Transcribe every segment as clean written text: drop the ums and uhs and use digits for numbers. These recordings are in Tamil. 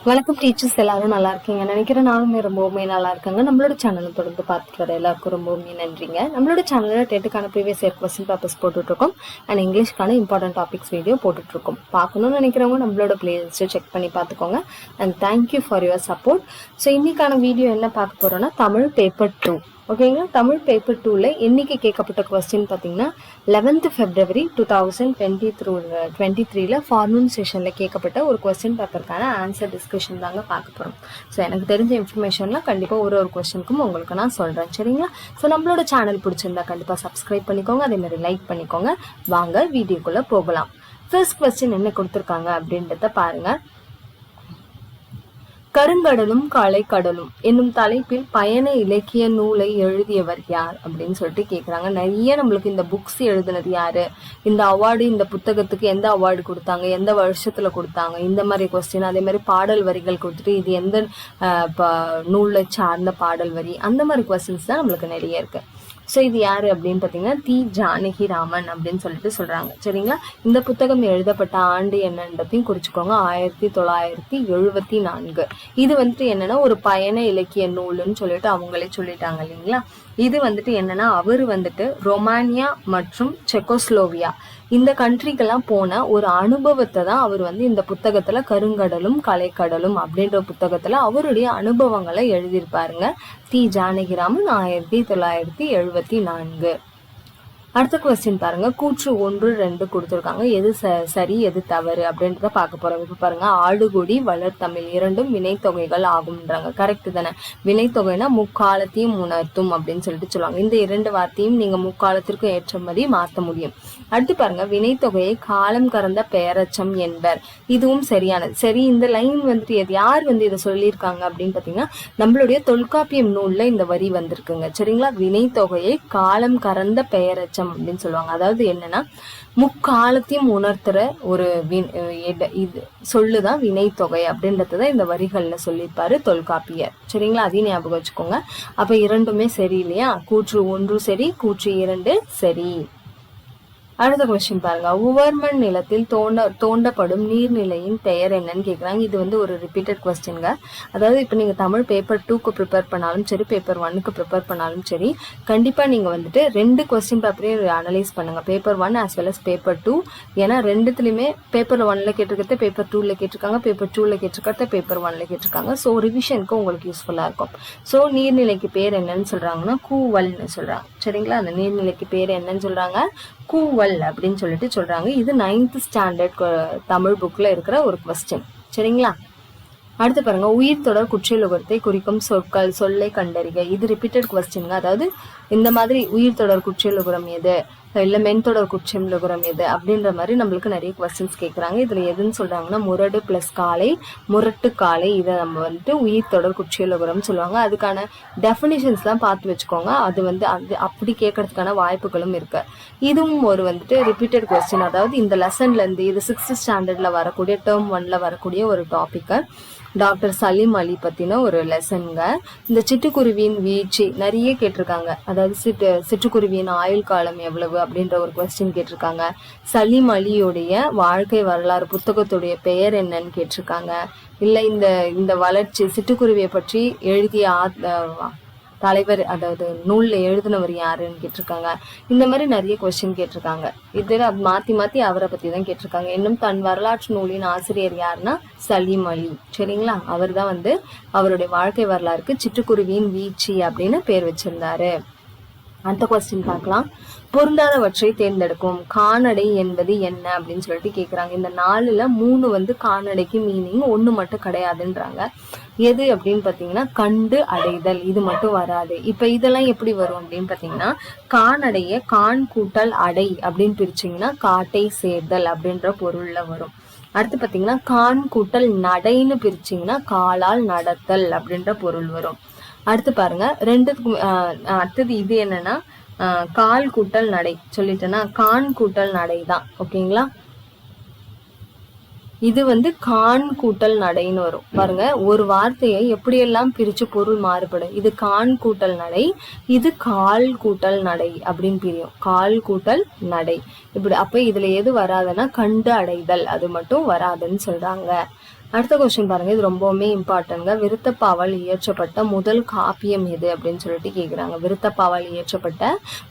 வணக்கம் டீச்சர்ஸ், எல்லாரும் நல்லா இருக்கீங்க நினைக்கிறேன். நானுமே ரொம்பவுமே நல்லா இருக்காங்க. நம்மளோட சேனலை தொடர்ந்து பார்த்துட்டு வர எல்லாருக்கும் ரொம்பவுமே நன்றிங்க. நம்மளோட சேனலில் டெட்டுக்கான ப்ரீவியஸ் இயர் கொஸ்டின் பேப்பர்ஸ் போட்டுட்ருக்கோம் அண்ட் இங்கிலீஷ்க்கான இம்பார்ட்டன்ட் டாபிக்ஸ் வீடியோ போட்டுட்ருக்கோம். பார்க்கணும்னு நினைக்கிறவங்க நம்மளோட பிளேலிஸ்ட்டை செக் பண்ணி பார்த்துக்கோங்க. And thank you for your support. So இன்னைக்கான வீடியோ என்ன பார்க்க போகிறோன்னா தமிழ் பேப்பர் 2. ஓகேங்களா, தமிழ் பேப்பர் 2ல இன்னைக்கு கேட்கப்பட்ட கொஸ்டின் பார்த்தீங்கன்னா 11th February 2023 ஃபார்னூன் செஷனில் கேட்கப்பட்ட ஒரு கொஸ்டின் பேப்பருக்கான ஆன்சர் டிஸ்கஷன் தாங்க பார்க்க போகிறோம். ஸோ எனக்கு தெரிஞ்ச இன்ஃபர்மேஷன்லாம் கண்டிப்பாக ஒரு கொஸ்டினுக்கும் உங்களுக்கு நான் சொல்கிறேன், சரிங்களா? ஸோ நம்மளோட சேனல் பிடிச்சிருந்தா கண்டிப்பாக சப்ஸ்கிரைப் பண்ணிக்கோங்க, அதேமாதிரி லைக் பண்ணிக்கோங்க. வாங்க வீடியோக்குள்ளே போகலாம். ஃபர்ஸ்ட் கொஸ்டின் என்ன கொடுத்துருக்காங்க அப்படின்றத பாருங்கள். கருங்கடலும் கலைக்கடலும் என்னும் தலைப்பில் பயண இலக்கிய நூலை எழுதியவர் யார் அப்படின்னு சொல்லிட்டு கேட்குறாங்க. நிறைய நம்மளுக்கு இந்த புக்ஸ் எழுதுனது யாரு, இந்த அவார்டு, இந்த புத்தகத்துக்கு எந்த அவார்டு கொடுத்தாங்க, எந்த வருஷத்துல கொடுத்தாங்க, இந்த மாதிரி கொஸ்டின். அதே மாதிரி பாடல் வரிகள் கொடுத்துட்டு இது எந்த நூலை சார்ந்த பாடல் வரி, அந்த மாதிரி கொஸ்டின்ஸ் தான் நம்மளுக்கு நிறைய இருக்கு. ஸோ இது யாரு அப்படின்னு பார்த்தீங்கன்னா தி. ஜானகிராமன் அப்படின்னு சொல்லிட்டு சொல்றாங்க, சரிங்களா? இந்த புத்தகம் எழுதப்பட்ட ஆண்டு என்னன்றதையும் குறிச்சுக்கோங்க, 1974. இது வந்துட்டு என்னன்னா ஒரு பயண இலக்கிய நூலுன்னு சொல்லிட்டு அவங்களே சொல்லிட்டாங்க இல்லைங்களா? இது வந்துட்டு என்னன்னா அவர் வந்துட்டு ரொமானியா மற்றும் செக்கோஸ்லோவியா இந்த கண்ட்ரிக்கெல்லாம் போன ஒரு அனுபவத்தை தான் அவர் வந்து இந்த புத்தகத்துல கருங்கடலும் கலைக்கடலும் அப்படின்ற புத்தகத்துல அவருடைய அனுபவங்களை எழுதியிருப்பாருங்க தி. ஜானகிராமன் 1974. அடுத்த கொஸ்டின் பாருங்க. கூற்று 1, 2 கொடுத்துருக்காங்க. எது சரி எது தவறு அப்படின்றத பார்க்க போறோம். இப்ப பாருங்க, ஆடுகுடி வளர்த்தமிழ் இரண்டும் வினைத்தொகைகள் ஆகும்ன்றாங்க. கரெக்ட் தானே? வினைத்தொகைனா முக்காலத்தையும் உணர்த்தும் அப்படின்னு சொல்லிட்டு சொல்லுவாங்க. இந்த 2 வார்த்தையும் நீங்க முக்காலத்திற்கு ஏற்ற மாதிரி மாற்ற முடியும். அடுத்து பாருங்க, வினைத்தொகையை காலம் கறந்த பெயரச்சம் என்பர். இதுவும் சரியானது. சரி, இந்த லைன் வந்துட்டு யார் வந்து இதை சொல்லியிருக்காங்க அப்படின்னு பாத்தீங்கன்னா நம்மளுடைய தொல்காப்பியம் நூல்ல இந்த வரி வந்திருக்குங்க, சரிங்களா? வினைத்தொகையை காலம் கறந்த பெயரச்சம் அப்படின்னு சொல்லுவாங்க. அதாவது என்னன்னா முக்காலத்தையும் உணர்த்துற ஒரு இது சொல்லுதான் வினைத்தொகை அப்படின்றத இந்த வரிகள்ல சொல்லியிருப்பாரு தொல்காப்பியர், சரிங்களா? அதையும் ஞாபகம் வச்சுக்கோங்க. அப்ப இரண்டுமே சரி இல்லையா? கூற்று 1 சரி, கூற்று 2 சரி. அடுத்த கொஸ்டின் பாருங்க. உவர்மண் நிலத்தில் தோண்டப்படும் நீர்நிலையின் பெயர் என்னன்னு கேக்குறாங்க. இது வந்து ஒரு ரிப்பீட்டட் கொஸ்டின்ங்க. அதாவது இப்ப நீங்க தமிழ் பேப்பர் 2க்கு ப்ரிப்பேர் பண்ணாலும் சரி, பேப்பர் 1க்கு ப்ரிப்பேர் பண்ணாலும் சரி, கண்டிப்பா நீங்க வந்துட்டு 2 கொஸ்டின் பேப்பரையும் அனலைஸ் பண்ணுங்க, paper 1 as well as paper 2. ஏன்னா ரெண்டுத்துலயுமே பேப்பர் 1ல கேட்டிருக்கிறது பேப்பர் 2ல கேட்டிருக்காங்க, பேப்பர் 2ல கேட்டிருக்கிறது பேப்பர் 1ல கேட்டிருக்காங்க. ஸோ ரிவிஷனுக்கு உங்களுக்கு யூஸ்ஃபுல்லா இருக்கும். ஸோ நீர்நிலைக்கு பேர் என்னன்னு சொல்றாங்கன்னா கூவல்னு சொல்றாங்க, சரிங்களா? அந்த நீர்நிலைக்கு பேர் என்னன்னு சொல்றாங்க? கூவல் அப்படின்னு சொல்லிட்டு சொல்றாங்க. இது 9th ஸ்டாண்டர்ட் தமிழ் புக்ல இருக்கிற ஒரு கொஸ்டின், சரிங்களா? அடுத்து பாருங்க, உயிர் தொடர் குற்றியலுகரத்தை குறிக்கும் சொற்கள் சொல்லை கண்டறிக. இது ரிப்பீட்டட் கொஸ்டின்ங்க. அதாவது இந்த மாதிரி உயிர் தொடர் குற்றியலுகரம் எது, இல்ல மென்தொடர் குற்றியலுகரம் எது அப்படின்ற மாதிரி நம்மளுக்கு நிறைய கொஸ்டின்ஸ் கேட்கறாங்க. இதுல எதுன்னு சொல்றாங்கன்னா முரடு பிளஸ் காலை, முரட்டு காலை, இதை நம்ம வந்துட்டு உயிர் தொடர் குற்றியலுகரம் சொல்லுவாங்க. அதுக்கான டெஃபினிஷன்ஸ் எல்லாம் பார்த்து வச்சுக்கோங்க. அது வந்து அப்படி கேட்கறதுக்கான வாய்ப்புகளும் இருக்கு. இதுவும் ஒரு வந்துட்டு ரிப்பீட்டட் கொஸ்டின். அதாவது இந்த லெசன்ல இருந்து இது 6th ஸ்டாண்டர்ட்ல வரக்கூடிய டேர்ம் 1ல வரக்கூடிய ஒரு டாபிக். டாக்டர் சலீம் அலி பத்தின ஒரு லெசனுங்க. இந்த சிட்டுக்குருவியின் வீழ்ச்சி நிறைய கேட்டிருக்காங்க. அதாவது சிட்டுக்குருவியின் ஆயுள் காலம் எவ்வளவு அப்படின்ற ஒரு கொஸ்டின் கேட்டிருக்காங்க. சலீம் அலியுடைய வாழ்க்கை வரலாறு புத்தகத்துடைய பெயர் என்னன்னு கேட்டிருக்காங்க. இல்ல இந்த வளர்ச்சி சிட்டுக்குருவியை பற்றி எழுதிய தலைவர், அதாவது நூல்ல எழுதினவர் யாருன்னு கேட்டிருக்காங்க. இந்த மாதிரி நிறைய கொஸ்டின் கேட்டிருக்காங்க. இதுல மாத்தி மாத்தி அவரை பத்தி தான் கேட்டிருக்காங்க. இன்னும் தன் வரலாற்று நூலின் ஆசிரியர் யாருன்னா சலீம் அலி, சரிங்களா? அவர் தான் வந்து அவருடைய வாழ்க்கை வரலாறுக்கு சிட்டுக்குருவியின் வீழ்ச்சி அப்படின்னு பேர் வச்சிருந்தாரு. அடுத்த கொஸ்டின் பார்க்கலாம். பொருந்தாதவற்றை தேர்ந்தெடுக்கும். காணடை என்பது என்ன அப்படின்னு சொல்லிட்டு கேக்குறாங்க. இந்த 4ல 3 வந்து காணடைக்கு மீனிங், 1 மட்டும் கிடையாதுன்றாங்க. எது அப்படின்னு பாத்தீங்கன்னா கண்டு அடைதல், இது மட்டும் வராது. இப்ப இதெல்லாம் எப்படி வரும் அப்படின்னு பாத்தீங்கன்னா காணடைய கான் கூட்டல் அடை அப்படின்னு பிரிச்சிங்கன்னா காட்டை சேர்தல் அப்படின்ற பொருள்ல வரும். அடுத்து பாத்தீங்கன்னா கான் கூட்டல் நடைன்னு பிரிச்சிங்கன்னா காலால் நடத்தல் அப்படின்ற பொருள் வரும். அடுத்து பாருங்க, அடுத்தது இது என்னன்னா கால் கூட்டல் நடை சொல்லிட்டேன்னா கான் கூட்டல் நடை தான், ஓகேங்களா? இது வந்து கான் கூட்டல் நடைன்னு வரும். பாருங்க, ஒரு வார்த்தையை எப்படியெல்லாம் பிரிச்சு பொருள் மாறுபடும். இது கான் கூட்டல் நடை, இது கால் கூட்டல் நடை அப்படின்னு பிரியும். கால் கூட்டல் நடை இப்படி. அப்ப இதுல எது வராதுன்னா கண்டு அடைதல், அது மட்டும் வராதுன்னு சொல்றாங்க. அடுத்த கொஸ்டின் பாருங்க, இது ரொம்பவுமே இம்பார்ட்டன்ட்ங்க. விருத்தப்பாவால் இயற்றப்பட்ட முதல் காப்பியம் எது அப்படின்னு சொல்லிட்டு கேக்குறாங்க. விருத்தப்பாவால் இயற்றப்பட்ட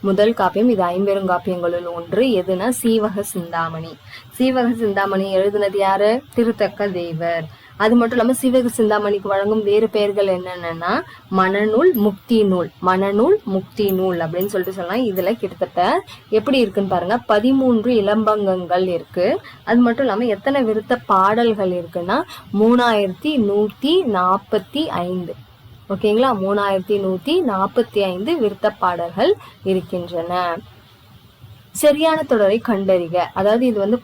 முதல் காப்பியம், இது 50 காப்பியங்களுள் ஒன்று. எதுனா சீவக சிந்தாமணி. சீவக சிந்தாமணி எழுதுனது யாரு? திருத்தக்க தேவர். அது மட்டும் இல்லாம சீவக சிந்தாமணிக்கு வழங்கும் வேறு பெயர்கள் என்னென்னா மனநூல், முக்தி நூல். மனநூல், முக்தி நூல் அப்படின்னு சொல்லிட்டு சொல்லலாம். இதுல கிட்டத்தட்ட எப்படி இருக்குன்னு பாருங்க, 13 இலம்பங்கங்கள் இருக்கு. அது மட்டும் இல்லாம எத்தனை விருத்த பாடல்கள் இருக்குன்னா 3145. ஓகேங்களா, 3145 விருத்த பாடல்கள் இருக்கின்றன. சரியான தொடரை கண்டறிக. அதாவது இது வந்து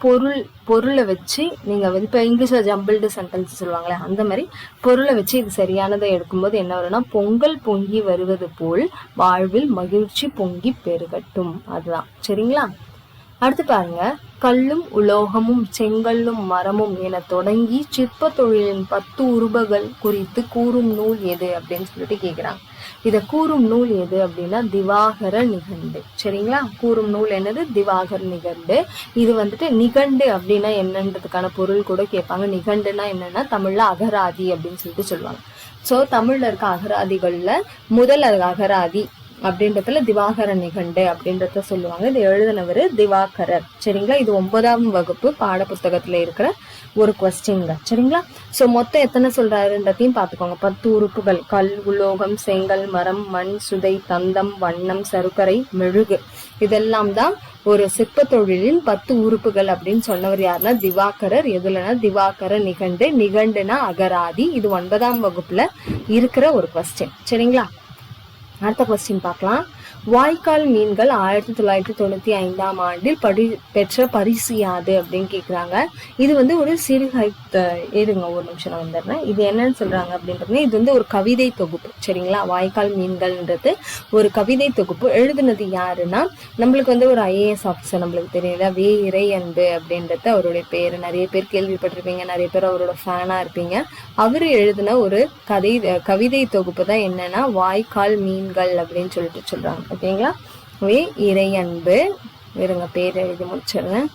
பொருளை வச்சு நீங்க வந்து இப்ப இங்கிலீஷ்ல ஜம்பிள்டு சென்டென்ஸ் சொல்லுவாங்களே, அந்த மாதிரி பொருளை வச்சு இது சரியானதை எடுக்கும்போது என்ன வரும்னா, பொங்கல் பொங்கி வருவது போல் வாழ்வில் மகிழ்ச்சி பொங்கி பெருகட்டும். அதுதான் சரிங்களா. அடுத்து பாருங்க, கல்லும் உலோகமும் செங்கல்லும் மரமும் என தொடங்கி சிற்ப தொழிலின் 10 உருபகள் குறித்து கூறும் நூல் எது அப்படின்னு சொல்லிட்டு கேக்குறாங்க. இத கூறும் நூல் எது அப்படின்னா திவாகர நிகண்டு. சரிங்களா, கூறும் நூல் என்னது? திவாகர நிகண்டு. இது வந்துட்டு நிகண்டு அப்படின்னா என்னன்றதுக்கான பொருள் கூட கேட்பாங்க. நிகண்டுனா என்னன்னா தமிழ்ல அகராதி அப்படின்னு சொல்லிட்டு சொல்லுவாங்க. சோ தமிழ்ல இருக்க அகராதிகள்ல முதல் அகராதி அப்படின்றதுல திவாகர நிகண்டு அப்படின்றத சொல்லுவாங்க. இது எழுதினவர் திவாகரர். சரிங்களா, இது 9ஆம் வகுப்பு பாட புத்தகத்துல இருக்கிற ஒரு கொஸ்டின்ங்க. சரிங்களா, சோ மொத்தம் எத்தனை சொல்றாருன்றதையும் பாத்துக்கோங்க. 10 உறுப்புகள்: கல், உலோகம், செங்கல், மரம், மண், சுதை, தந்தம், வண்ணம், சருக்கரை, மெழுகு. இதெல்லாம் தான் ஒரு சிற்ப தொழிலின் 10 உறுப்புகள் அப்படின்னு சொன்னவர் யாருன்னா திவாகரர். எதுலன்னா திவாகர நிகண்டு. நிகண்டுனா அகராதி. இது 9ஆம் வகுப்புல இருக்கிற ஒரு கொஸ்டின். சரிங்களா, அடுத்த கொஸ்டின் பார்க்கலாம். வாய்க்கால் மீன்கள் 1995ஆம் ஆண்டில் பெற்ற பரிசு யாது அப்படின்னு கேக்குறாங்க. இது வந்து ஒரு சிறுகை. இருங்க ஒரு நிமிஷம் நான் வந்துடுறேன். இது என்னன்னு சொல்றாங்க அப்படின்றது, இது வந்து ஒரு கவிதை தொகுப்பு. சரிங்களா, வாய்க்கால் மீன்கள்ன்றது ஒரு கவிதை தொகுப்பு. எழுதுனது யாருன்னா நம்மளுக்கு வந்து ஒரு IAS ஆஃபீஸர், நம்மளுக்கு தெரியல, வே. இறையன்பு அப்படின்றது அவருடைய பேரு. நிறைய பேர் கேள்விப்பட்டிருப்பீங்க, நிறைய பேர் அவரோட ஃபேனா இருப்பீங்க. அவரு எழுதின ஒரு கவிதை தொகுப்பு தான் என்னன்னா வாய்க்கால் மீன்கள் அப்படின்னு சொல்லிட்டு சொல்றாங்க. ஓகேங்களா, வே. இறையன்பு. இருங்க பேர் எழுதி முடிச்சிடுறேன்.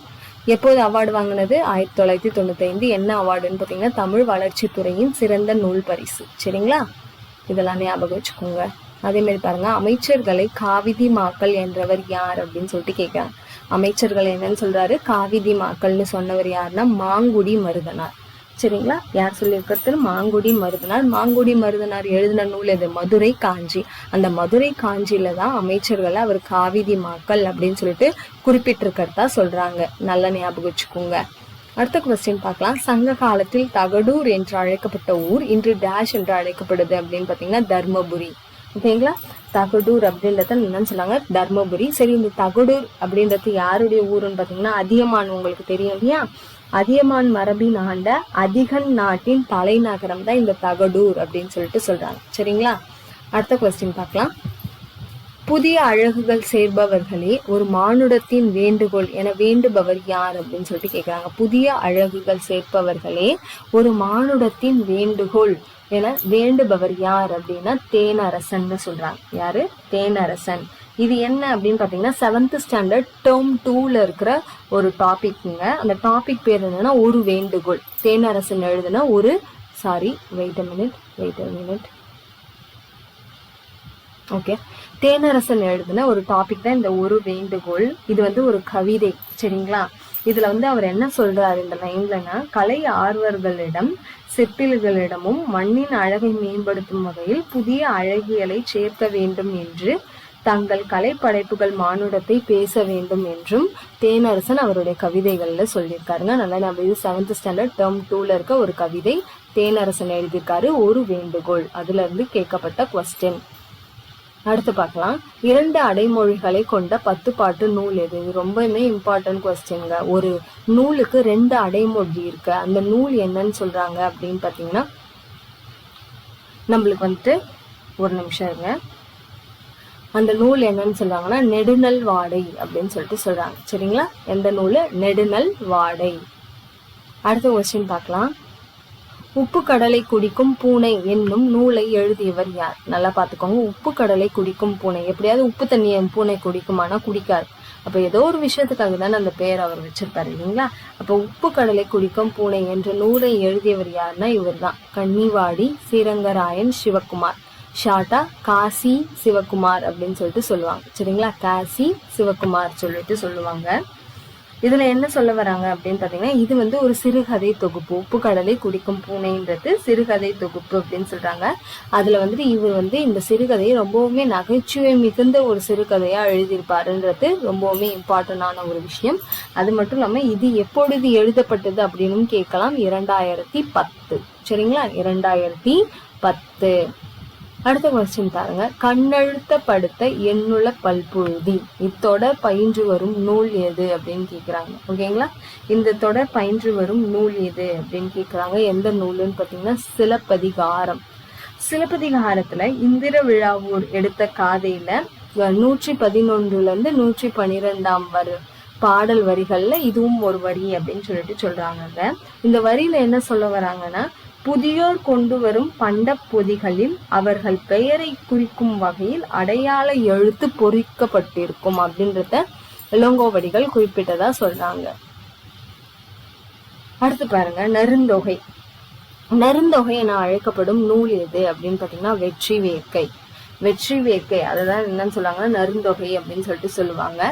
எப்போது அவார்டு வாங்கினது? 1995. என்ன அவார்டுன்னு பார்த்தீங்கன்னா தமிழ் வளர்ச்சி துறையின் சிறந்த நூல் பரிசு. சரிங்களா, இதெல்லாம் ஞாபகம் வச்சுக்கோங்க. அதே மாதிரி பாருங்க, அமைச்சர்களை காவிதி மாக்கள் என்றவர் யார் அப்படின்னு சொல்லிட்டு கேட்கிறாங்க. அமைச்சர்கள் என்னன்னு சொல்றாரு? காவிதி மாக்கள்னு சொன்னவர் யாருன்னா மாங்குடி மருதனார். சரிங்களா, யார் சொல்லியிருக்கிறது? மாங்குடி மருதனார். மாங்குடி மருதனார் எழுதின நூல் எது? மதுரை காஞ்சி. அந்த மதுரை காஞ்சியில தான் அமைச்சர்களை அவர் காவிதி மாக்கள் அப்படின்னு சொல்லிட்டு குறிப்பிட்டிருக்கிறதா சொல்றாங்க. நல்ல ஞாபகம் வச்சுக்கோங்க. அடுத்த கொஸ்டின் பார்க்கலாம். சங்க காலத்தில் தகடூர் என்று அழைக்கப்பட்ட ஊர் இன்று டேஷ் என்று அழைக்கப்படுது அப்படின்னு பாத்தீங்கன்னா தர்மபுரி. ஓகேங்களா, தகடூர் அப்படின்றத என்னன்னு சொன்னாங்க? தர்மபுரி. சரி, இந்த தகடூர் அப்படின்றது யாருடைய ஊருன்னு பாத்தீங்கன்னா அதியமான். உங்களுக்கு தெரியும் இல்லையா? அதியமான் மரபின் ஆண்ட அதிகன் நாட்டின் தலைநகரம் தான் இந்த தகடூர் அப்படின்னு சொல்லிட்டு சொல்றாங்க. சரிங்களா, அடுத்த கொஸ்டின் பார்க்கலாம். புதிய அழகுகள் சேர்பவர்களே ஒரு மானுடத்தின் வேண்டுகோள் என வேண்டுபவர் யார் அப்படின்னு சொல்லிட்டு கேட்கிறாங்க. புதிய அழகுகள் சேர்ப்பவர்களே ஒரு மானுடத்தின் வேண்டுகோள் என வேண்டுபவர் யார் அப்படின்னா தேனரசன் சொல்றாங்க. யாரு? தேனரசன். இது என்ன அப்படின்னு பாத்தீங்கன்னா 7th ஸ்டாண்டர்ட் டேர்ம் 2ல இருக்கிற ஒரு டாபிக்ங்க. அந்த டாபிக் பேர் என்னன்னா ஒரு வேண்டுகோள். தேனரசன் எழுதுன ஒரு wait a minute. Okay, Thenarasan எழுதுன ஒரு டாபிக் தான் இந்த ஒரு வேண்டுகோள். இது வந்து ஒரு கவிதை. சரிங்களா, இதுல வந்து அவர் என்ன சொல்றாரு இந்த லைன்லன்னா, கலை ஆர்வர்களிடம் சிற்பிகளிடமும் மண்ணின் அழகை மேம்படுத்தும் வகையில் புதிய அழகியலை சேர்க்க வேண்டும் என்று தங்கள் கலை படைப்புகள் மானுடத்தை பேச வேண்டும் என்றும் தேனரசன் அவருடைய கவிதைகள்ல சொல்லியிருக்காருங்க. நல்லா நம்ம இது 7th ஸ்டாண்டர்ட் டேர்ம் 2ல இருக்க ஒரு கவிதை. தேனரசன் எழுதியிருக்காரு ஒரு வேண்டுகோள். அதுல இருந்து கேட்கப்பட்ட கொஸ்டின். அடுத்து பார்க்கலாம். 2 அடைமொழிகளை கொண்ட 10 பாட்டு நூல் எது? ரொம்பவுமே இம்பார்ட்டன்ட் கொஸ்டின்ங்க. ஒரு நூலுக்கு 2 அடைமொழி இருக்கு. அந்த நூல் என்னன்னு சொல்றாங்க அப்படின்னு பாத்தீங்கன்னா நம்மளுக்கு வந்துட்டு ஒரு நிமிஷம் இருங்க. அந்த நூல் என்னன்னு சொல்றாங்கன்னா நெடுநல் வாடை அப்படின்னு சொல்லிட்டு சொல்றாங்க. சரிங்களா, எந்த நூலு? நெடுநல் வாடை. அடுத்த கொஸ்டின் பார்க்கலாம். உப்பு கடலை குடிக்கும் பூனை என்னும் நூலை எழுதியவர் யார்? நல்லா பாத்துக்கோங்க. உப்பு கடலை குடிக்கும் பூனை. எப்படியாவது உப்பு தண்ணியை பூனை குடிக்குமானா குடிக்காது. அப்ப ஏதோ ஒரு விஷயத்துக்காக தானே அந்த பெயர் அவர் வச்சிருப்பாரு இல்லைங்களா. அப்ப உப்பு கடலை குடிக்கும் பூனை என்ற நூலை எழுதியவர் யாருன்னா இவர் தான், கன்னிவாடி ஸ்ரீரங்கராயன் சிவகுமார். ஷார்ட்டா காசி சிவகுமார் அப்படின்னு சொல்லிட்டு சொல்லுவாங்க. சரிங்களா, காசி சிவகுமார் சொல்லிட்டு சொல்லுவாங்க. இதுல என்ன சொல்ல வராங்க அப்படின்னு பாத்தீங்கன்னா, இது வந்து ஒரு சிறுகதை தொகுப்பு. உப்பு கடலை குடிக்கும் பூனைன்றது சிறுகதை தொகுப்பு அப்படின்னு சொல்றாங்க. அதுல வந்துட்டு இவர் வந்து இந்த சிறுகதையை ரொம்பவுமே நகைச்சுவை மிகுந்த ஒரு சிறுகதையா எழுதியிருப்பாருன்றது ரொம்பவுமே இம்பார்ட்டன்டான ஒரு விஷயம். அது மட்டும் இல்லாம இது எப்பொழுது எழுதப்பட்டது அப்படின்னு கேட்கலாம். 2010. சரிங்களா, 2010. அடுத்த கொஸ்டின் பாருங்க, கண்ணழுத்த படுத்த எண்ணுள்ள பல்புழுதி இத்தொடர் பயின்று வரும் நூல் எது அப்படின்னு கேக்குறாங்க. ஓகேங்களா, இந்த தொடர் பயின்று வரும் நூல் எது அப்படின்னு கேக்குறாங்க. எந்த நூலுன்னு பாத்தீங்கன்னா சிலப்பதிகாரம். சிலப்பதிகாரத்துல இந்திர விழாவூர் எடுத்த காதையில 111 112 பாடல் வரிகள்ல இதுவும் ஒரு வரி அப்படின்னு சொல்லிட்டு சொல்றாங்க. இந்த வரியில என்ன சொல்ல வராங்கன்னா, புதியோர் கொண்டு வரும் பண்ட பொதிகளில் அவர்கள் பெயரை குறிக்கும் வகையில் அடையாள எழுத்து பொறிக்கப்பட்டிருக்கும் அப்படின்றத இளங்கோவடிகள் குறிப்பிட்டதா சொல்றாங்க. அடுத்து பாருங்க, நெருந்தொகை. நெருந்தொகை என அழைக்கப்படும் நூல் எது அப்படின்னு பாத்தீங்கன்னா வெற்றி வேர்க்கை. வெற்றி வேர்க்கை அதுதான் என்னன்னு சொல்லுவாங்கன்னா நெருந்தொகை அப்படின்னு சொல்லிட்டு சொல்லுவாங்க.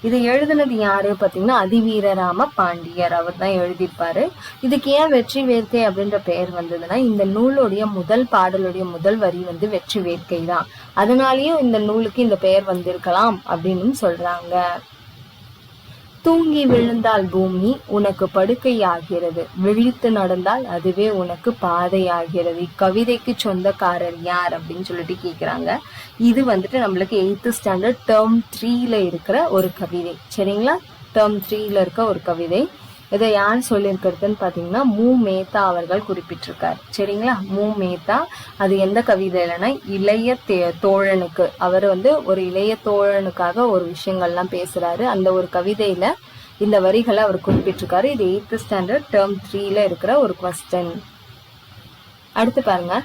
இதை எழுதுனது யாரு பாத்தீங்கன்னா அதிவீரராம பாண்டியர். அவர் தான் எழுதியிருப்பாரு. இதுக்கு ஏன் வெற்றி வேர்க்கை அப்படின்ற பெயர் வந்ததுன்னா, இந்த நூலுடைய முதல் பாடலுடைய முதல் வரி வந்து வெற்றி வேர்க்கை தான். அதனாலயும் இந்த நூலுக்கு இந்த பெயர் வந்திருக்கலாம் அப்படின்னு சொல்றாங்க. தூங்கி விழுந்தால் பூமி உனக்கு படுக்கையாகிறது, விழித்து நடந்தால் அதுவே உனக்கு பாதையாகிறது. இக்கவிதைக்கு சொந்தக்காரர் யார் அப்படின்னு சொல்லிட்டு கேக்குறாங்க. இது வந்துட்டு நம்மளுக்கு 8th ஸ்டாண்டர்ட் டேர்ம் 3ல இருக்கிற ஒரு கவிதை. சரிங்களா, டேர்ம் 3ல இருக்க ஒரு கவிதை. இதை யார் சொல்லியிருக்கிறதுன்னு பாத்தீங்கன்னா மு மேத்தா அவர்கள் குறிப்பிட்டிருக்காரு. சரிங்களா, மு மேத்தா. அது எந்த கவிதையிலன்னா இளைய தோழனுக்கு, அவர் வந்து ஒரு இளைய தோழனுக்காக ஒரு விஷயங்கள்லாம் பேசுறாரு. அந்த ஒரு கவிதையில இந்த வரிகளை அவர் குறிப்பிட்டிருக்காரு. இது 8th ஸ்டாண்டர்ட் டேர்ம் 3ல இருக்கிற ஒரு கொஸ்டின். அடுத்து பாருங்க,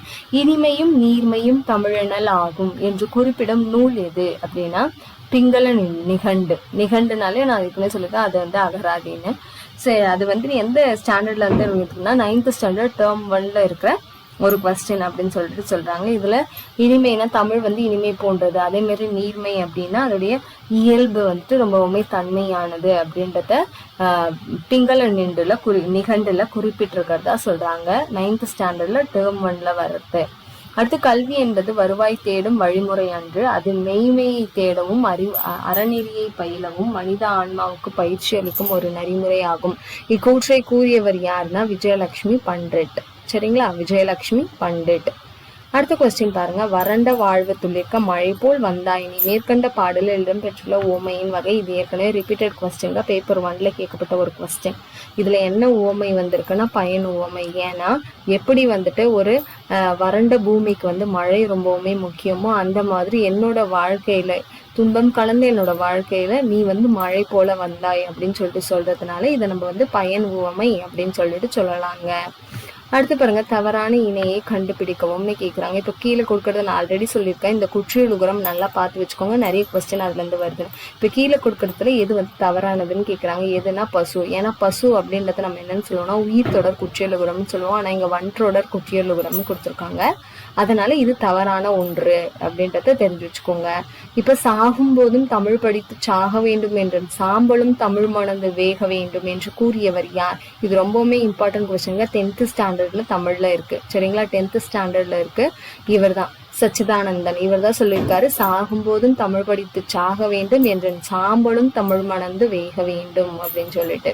இனிமையும் நீர்மையும் தமிழனல் ஆகும் என்று குறிப்பிடும் நூல் எது அப்படின்னா பிங்கள நிகண்டு. நிகண்டுனாலே நான் இதுக்குமே சொல்லிருக்கேன், அது வந்து அகராதின்னு. சரி, அது வந்து எந்த ஸ்டாண்டர்ட்ல வந்து இருக்குன்னா 9th ஸ்டாண்டர்ட் டேர்ம் 1ல இருக்கிற ஒரு கொஸ்டின் அப்படின்னு சொல்லிட்டு சொல்றாங்க. இதுல இனிமைனா தமிழ் வந்து இனிமை போன்றது, அதே மாதிரி நீர்மை அப்படின்னா அதோடைய இயல்பு வந்துட்டு ரொம்பவுமே தன்மையானது அப்படின்றத பிங்கள நிகண்டுல குறிப்பிட்டிருக்கிறதா சொல்றாங்க. 9th ஸ்டாண்டர்ட்ல டேர்ம் 1ல வர்றது. அடுத்து, கல்வி என்பது வருவாய் தேடும் வழிமுறை அன்று, அது மெய்மையை தேடவும் அறநெறியை பயிலவும் மனித ஆன்மாவுக்கு பயிற்சி அளிக்கும் ஒரு நெறிமுறை ஆகும். இக்கூற்றை கூறியவர் யாருன்னா விஜயலட்சுமி பண்டிட். சரிங்களா, விஜயலட்சுமி பண்டிட். அடுத்த கொஸ்டின் பாருங்க, வறண்ட வாழ்வு துளிர்க்க மழை போல் வந்தாய் நீ மேற்கண்ட பாடலில் இடம்பெற்றுள்ள ஓமையின் வகை. இது ஏற்கனவே ரிப்பீட்டட் கொஸ்டின் தான், பேப்பர் 1ல கேட்கப்பட்ட ஒரு கொஸ்டின். இதுல என்ன ஓமை வந்திருக்குன்னா பயன் ஓமை. ஏன்னா எப்படி வந்துட்டு ஒரு வறண்ட பூமிக்கு வந்து மழை ரொம்பவுமே முக்கியமோ அந்த மாதிரி என்னோட வாழ்க்கையில துன்பம் கலந்து என்னோட வாழ்க்கையில நீ வந்து மழை போல வந்தாய் அப்படின்னு சொல்லிட்டு சொல்றதுனால இதை நம்ம வந்து பயன் ஓமை அப்படின்னு சொல்லிட்டு சொல்லலாங்க. அடுத்து பாருங்க, தவறான இணையை கண்டுபிடிக்கவும்னு கேக்குறாங்க. இப்ப கீழே கொடுக்கறத நான் ஆல்ரெடி சொல்லியிருக்கேன். இந்த குற்றியலுகரம் நல்லா பார்த்து வச்சுக்கோங்க, நிறைய கொஸ்டின் அதுல இருந்து வருது. இப்ப கீழே கொடுக்கறதுல எது வந்து தவறானதுன்னு கேக்குறாங்க. எதுனா பசு. ஏன்னா பசு அப்படின்றத நம்ம என்னன்னு சொல்லுவோம்னா உயிர் தொடர் குற்றியலுகரம்னு சொல்லுவோம். ஆனா இங்க வன்றொடர் குற்றியலுகரம்னு கொடுத்துருக்காங்க. அதனால இது தவறான ஒன்று அப்படின்றத தெரிஞ்சு வச்சுக்கோங்க. இப்ப சாகும் போதும் தமிழ் படித்து சாக வேண்டும் என்றும் சாம்பலும் தமிழ் மணந்து வேக வேண்டும் என்று கூறியவர் யார்? இது ரொம்பவுமே இம்பார்ட்டன்ட் கொஸ்டின். 10th ஸ்டாண்டர்ட்ல தமிழ்ல இருக்கு. சரிங்களா, 10th ஸ்டாண்டர்ட்ல இருக்கு. இவர் தான் சச்சிதானந்தன். இவர் தான் சொல்லியிருக்காரு, சாகும் போதும் தமிழ் படித்து சாக வேண்டும் என்றும் சாம்பலும் தமிழ் மணந்து வேக வேண்டும் அப்படின்னு சொல்லிட்டு.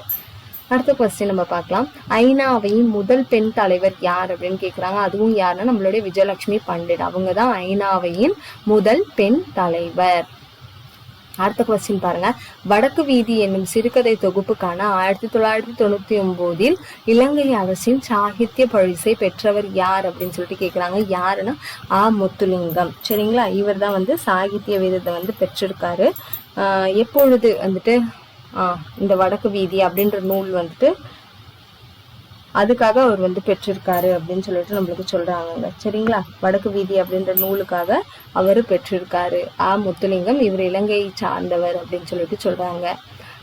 அடுத்த கொஸ்டின் நம்ம பார்க்கலாம். ஐநாவையின் முதல் பெண் தலைவர் யார் அப்படின்னு கேக்குறாங்க. அதுவும் யாருன்னா நம்மளுடைய விஜயலட்சுமி பண்டிட். அவங்கதான் ஐநாவையின் முதல் பெண் தலைவர். அடுத்த கொஸ்டின் பாருங்க, வடக்கு வீதி என்னும் சிறுகதை தொகுப்புக்கான 1999 இலங்கை அரசின் சாகித்ய பரிசை பெற்றவர் யார் அப்படின்னு சொல்லிட்டு கேக்குறாங்க. யாருன்னா முத்துலிங்கம். சரிங்களா, இவர் தான் வந்து சாகித்ய விருதை வந்து பெற்றிருக்காரு. எப்பொழுது வந்துட்டு இந்த வடக்கு வீதி அப்படின்ற நூல் வந்துட்டு அதுக்காக அவர் வந்து பெற்றிருக்காரு அப்படின்னு சொல்லிட்டு நம்மளுக்கு சொல்றாங்க. சரிங்களா? வடக்கு வீதி அப்படின்ற நூலுக்காக அவரு பெற்றிருக்காரு. முத்துலிங்கம், இவர் இலங்கையை சார்ந்தவர் அப்படின்னு சொல்லிட்டு சொல்றாங்க.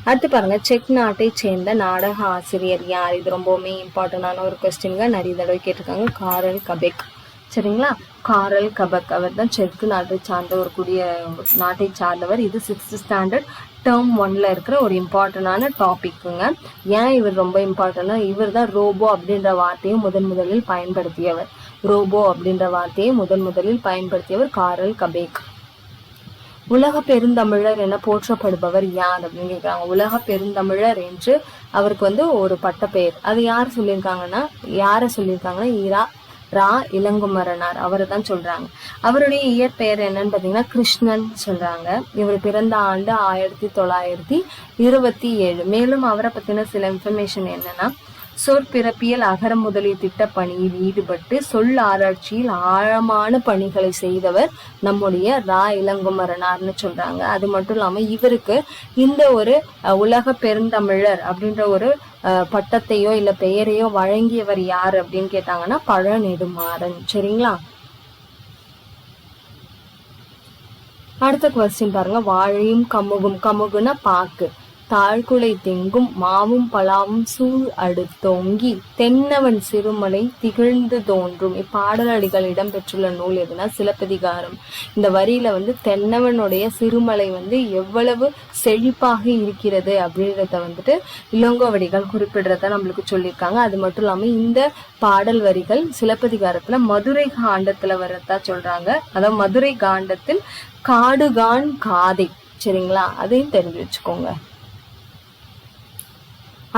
அடுத்து பாருங்க, செக் நாட்டை சேர்ந்த நாடக ஆசிரியர் யார்? இது ரொம்பவுமே இம்பார்ட்டன்டான ஒரு கொஸ்டின்ங்க, நிறைய தடவை கேட்டிருக்காங்க. காரல் கபெக். சரிங்களா? காரல் கபெக் அவர் தான் செக் நாட்டை சார்ந்த நாட்டை சார்ந்தவர். இது 6th ஸ்டாண்டர்ட் டேர்ம் 1ல இருக்கிற ஒரு இம்பார்ட்டன்டான டாபிக்குங்க. ஏன் இவர் ரொம்ப இம்பார்ட்டன்ட்னா, இவர் தான் ரோபோ அப்படின்ற வார்த்தையை முதலில் பயன்படுத்தியவர். ரோபோ அப்படின்ற வார்த்தையை முதலில் பயன்படுத்தியவர் காரல் கபெக். உலக பெருந்தமிழர் என போற்றப்படுபவர் யார் அப்படின்னு கேட்கிறாங்க. உலக பெருந்தமிழர் என்று அவருக்கு வந்து ஒரு பட்ட பெயர். அது யார் சொல்லியிருக்காங்கன்னா, ரா இளங்குமரனார் அவரை தான் சொல்றாங்க. அவருடைய இயற்பெயர் என்னன்னு பாத்தீங்கன்னா கிருஷ்ணன் சொல்றாங்க. இவர் பிறந்த ஆண்டு 1927. மேலும் அவரை பத்தின சில இன்ஃபர்மேஷன் என்னன்னா, சொற்பிறப்பியல் அகர முதலிய திட்ட பணியில் ஈடுபட்டு சொல் ஆராய்ச்சியில் ஆழமான பணிகளை செய்தவர் நம்முடைய ரா இளங்குமரனார்னு சொல்றாங்க. அது மட்டும் இல்லாம இவருக்கு இந்த ஒரு உலக பெருந்தமிழர் அப்படின்ற ஒரு பட்டத்தையோ இல்ல பெயரையோ வழங்கியவர் யார் அப்படின்னு கேட்டாங்கன்னா பழநெடுமாறன். சரிங்களா? அடுத்த கொஸ்டின் பாருங்க, வாழையும் கமுகுனா பாக்கு, தாழ்குலை தெங்கும் மாவும் பலாவும் சூழ் அடுத்தோங்கி தென்னவன் சிறுமலை திகழ்ந்து தோன்றும். இப்பாடலடிகள் இடம்பெற்றுள்ள நூல் எதுனா சிலப்பதிகாரம். இந்த வரியில வந்து தென்னவனுடைய சிறுமலை வந்து எவ்வளவு செழிப்பாக இருக்கிறது அப்படின்றத வந்துட்டு இளங்கோவடிகள் குறிப்பிடுறத நம்மளுக்கு சொல்லியிருக்காங்க. அது மட்டும் இல்லாம இந்த பாடல் வரிகள் சிலப்பதிகாரத்துல மதுரை காண்டத்துல வரதா சொல்றாங்க. அதாவது மதுரை காண்டத்தில் காடுகான் காதை. சரிங்களா? அதையும் தெரிஞ்சு வச்சுக்கோங்க.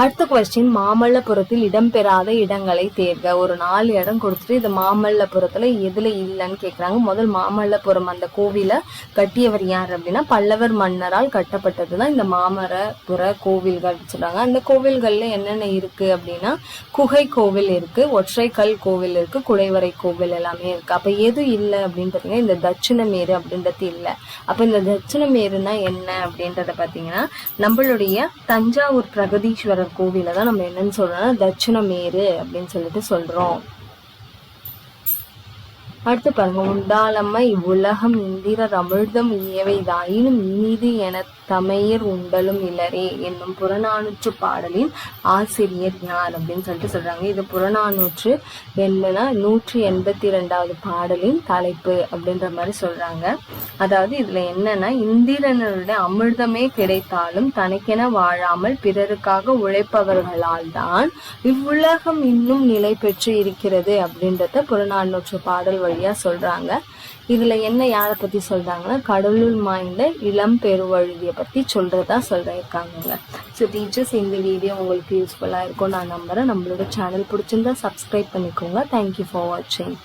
அடுத்த கொஸ்டின், மாமல்லபுரத்தில் இடம்பெறாத இடங்களை தேர்க. ஒரு 4 இடம் கொடுத்துட்டு இது மாமல்லபுரத்துல எதுல இல்லைன்னு கேக்குறாங்க. முதல் மாமல்லபுரம் அந்த கோவிலை கட்டியவர் யார் அப்படின்னா பல்லவர் மன்னரால் கட்டப்பட்டதுதான் இந்த மாமல்லபுர கோவில்கள் சொல்றாங்க. அந்த கோவில்கள்ல என்னென்ன இருக்கு அப்படின்னா குகை கோவில் இருக்கு, ஒற்றைக்கல் கோவில் இருக்கு, குடைவரை கோவில் எல்லாமே இருக்கு. அப்ப எது இல்லை அப்படின்னு பாத்தீங்கன்னா இந்த தட்சிணமேரு அப்படின்றது இல்லை. அப்ப இந்த தட்சிணமேருனா என்ன அப்படின்றத பாத்தீங்கன்னா நம்மளுடைய தஞ்சாவூர் பிரகதீஸ்வரர் கோவில தான் நம்ம என்னன்னு சொல்றோம்னா தட்சிணமேரு அப்படின்னு சொல்லிட்டு சொல்றோம். அடுத்து பாருங்க, உண்டாலம்மை இவ்வுலகம் இந்திரர் அமிழ்தம் இயவைதாயினும் இனிது என தமையர் உண்டலும் இலரே என்னும் புறநானூற்று பாடலின் ஆசிரியர் யார் அப்படின்னு சொல்லிட்டு சொல்றாங்க. இது புறநானூற்று என்னன்னா 182வது பாடலின் தலைப்பு அப்படின்ற மாதிரி சொல்றாங்க. அதாவது இதுல என்னன்னா, இந்திரனுடைய அமிர்தமே கிடைத்தாலும் தனக்கென வாழாமல் பிறருக்காக உழைப்பவர்களால் தான் இவ்வுலகம் இன்னும் நிலை பெற்று இருக்கிறது அப்படின்றத புறநானூற்று பாடல் வழியா சொல்றாங்க. இதுல என்ன யாரை பத்தி சொல்றாங்கன்னா கடலுள் மாய்ந்த இளம் பெருவழுதிய பத்தி சொல்றதா சொல்லிருக்காங்க. ஸோ டீச்சர்ஸ், இந்த வீடியோ உங்களுக்கு யூஸ்ஃபுல்லா இருக்கும் நான் நம்புறேன். நம்மளோட சேனல் பிடிச்சிருந்தா சப்ஸ்கிரைப் பண்ணிக்கோங்க. தேங்க்யூ ஃபார் வாட்சிங்.